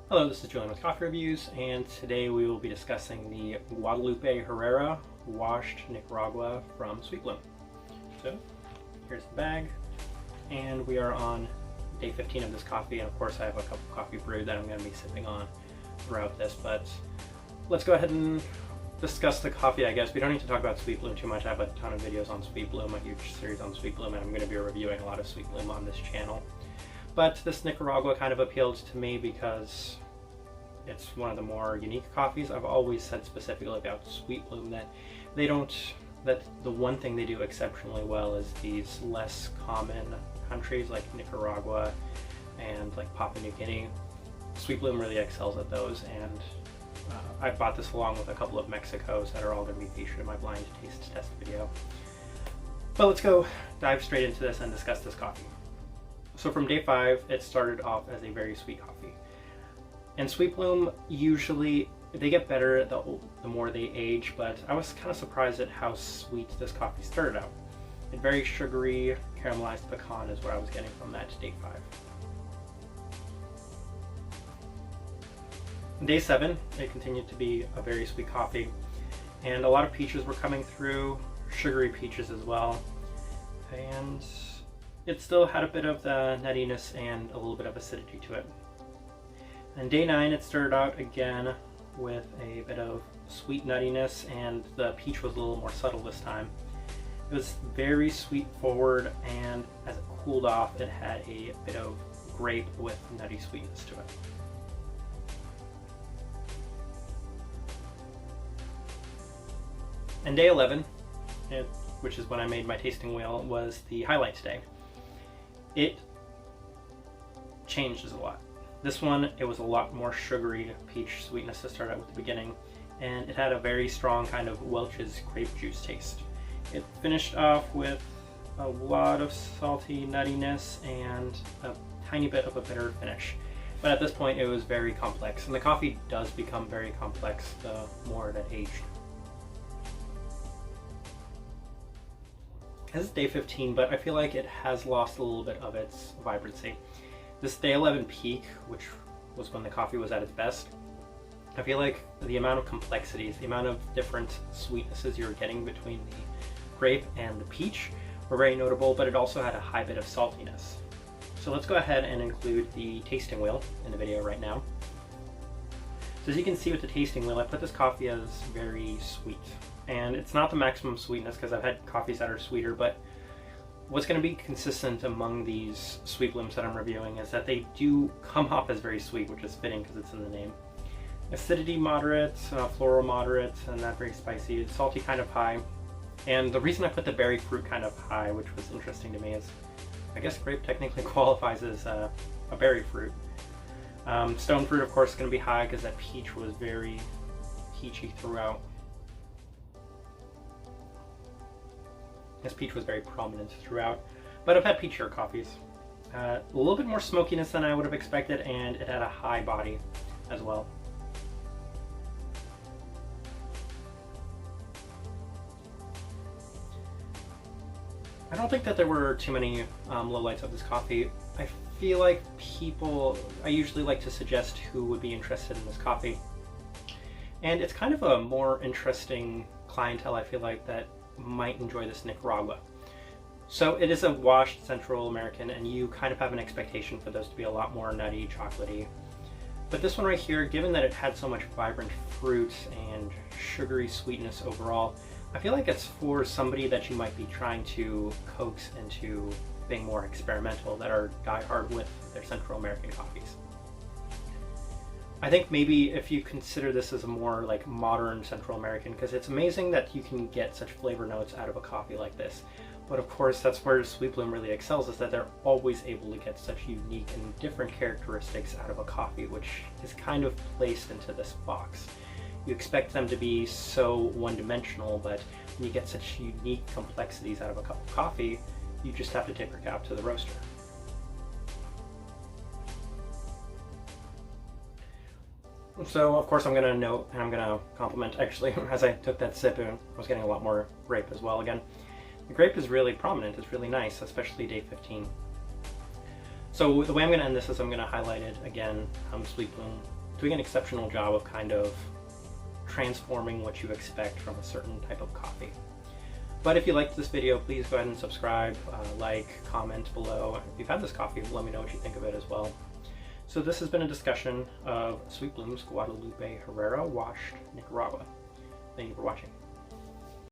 Hello, this is Julian with Coffee Reviews, and today we will be discussing the Guadalupe Herrera washed Nicaragua from Sweet Bloom. So, here's the bag, and we are on day 15 of this coffee, and of course I have a cup of coffee brewed that I'm going to be sipping on throughout this, but let's go ahead and discuss the coffee, I guess. We don't need to talk about Sweet Bloom too much. I have a ton of videos on Sweet Bloom, a huge series on Sweet Bloom, and I'm going to be reviewing a lot of Sweet Bloom on this channel. But this Nicaragua kind of appealed to me because it's one of the more unique coffees. I've always said specifically about Sweet Bloom that that the one thing they do exceptionally well is these less common countries like Nicaragua and like Papua New Guinea. Sweet Bloom really excels at those, and I bought this along with a couple of Mexicos that are all going to be featured in my blind taste test video. But let's go dive straight into this and discuss this coffee. So from day 5, it started off as a very sweet coffee. And Sweet Bloom, usually, they get better the more they age, but I was kind of surprised at how sweet this coffee started out. And very sugary, caramelized pecan is what I was getting from that day 5. Day 7, it continued to be a very sweet coffee, and a lot of peaches were coming through, sugary peaches as well, and it still had a bit of the nuttiness and a little bit of acidity to it. And day 9, it started out again with a bit of sweet nuttiness, and the peach was a little more subtle this time. It was very sweet forward, and as it cooled off, it had a bit of grape with nutty sweetness to it. And day 11, which is when I made my tasting wheel, was the highlight day. It changes a lot. This one, it was a lot more sugary peach sweetness to start out with the beginning, and it had a very strong kind of Welch's grape juice taste. It finished off with a lot of salty nuttiness and a tiny bit of a bitter finish. But at this point, it was very complex, and the coffee does become very complex the more it aged. This is day 15, but I feel like it has lost a little bit of its vibrancy. This day 11 peak, which was when the coffee was at its best, I feel like the amount of complexities, the amount of different sweetnesses you were getting between the grape and the peach were very notable, but it also had a high bit of saltiness. So let's go ahead and include the tasting wheel in the video right now. So as you can see with the tasting wheel, I put this coffee as very sweet. And it's not the maximum sweetness because I've had coffees that are sweeter, but what's going to be consistent among these Sweet Blooms that I'm reviewing is that they do come off as very sweet, which is fitting because it's in the name. Acidity moderate, floral moderate, and not very spicy. Salty kind of high. And the reason I put the berry fruit kind of high, which was interesting to me, is I guess grape technically qualifies as a berry fruit. Stone fruit, of course, is going to be high because that peach was very peachy throughout. This peach was very prominent throughout, but I've had peachier coffees. A little bit more smokiness than I would have expected, and it had a high body as well. I don't think that there were too many lowlights of this coffee. I feel like I usually like to suggest who would be interested in this coffee. And it's kind of a more interesting clientele, I feel like, that might enjoy this Nicaragua. So it is a washed Central American, and you kind of have an expectation for those to be a lot more nutty, chocolatey. But this one right here, given that it had so much vibrant fruit and sugary sweetness overall, I feel like it's for somebody that you might be trying to coax into being more experimental, that are diehard with their Central American coffees. I think maybe if you consider this as a more like modern Central American, because it's amazing that you can get such flavor notes out of a coffee like this. But of course, that's where Sweet Bloom really excels, is that they're always able to get such unique and different characteristics out of a coffee, which is kind of placed into this box. You expect them to be so one-dimensional, but when you get such unique complexities out of a cup of coffee, you just have to tip your cap to the roaster. So of course I'm going to note, and I'm going to compliment actually, as I took that sip, I was getting a lot more grape as well again. The grape is really prominent, it's really nice, especially day 15. So the way I'm going to end this is I'm going to highlight it again, Sweet Bloom doing an exceptional job of kind of transforming what you expect from a certain type of coffee. But if you liked this video, please go ahead and subscribe, like, comment below. If you've had this coffee, let me know what you think of it as well. So this has been a discussion of Sweet Bloom's Guadalupe Herrera washed Nicaragua. Thank you for watching.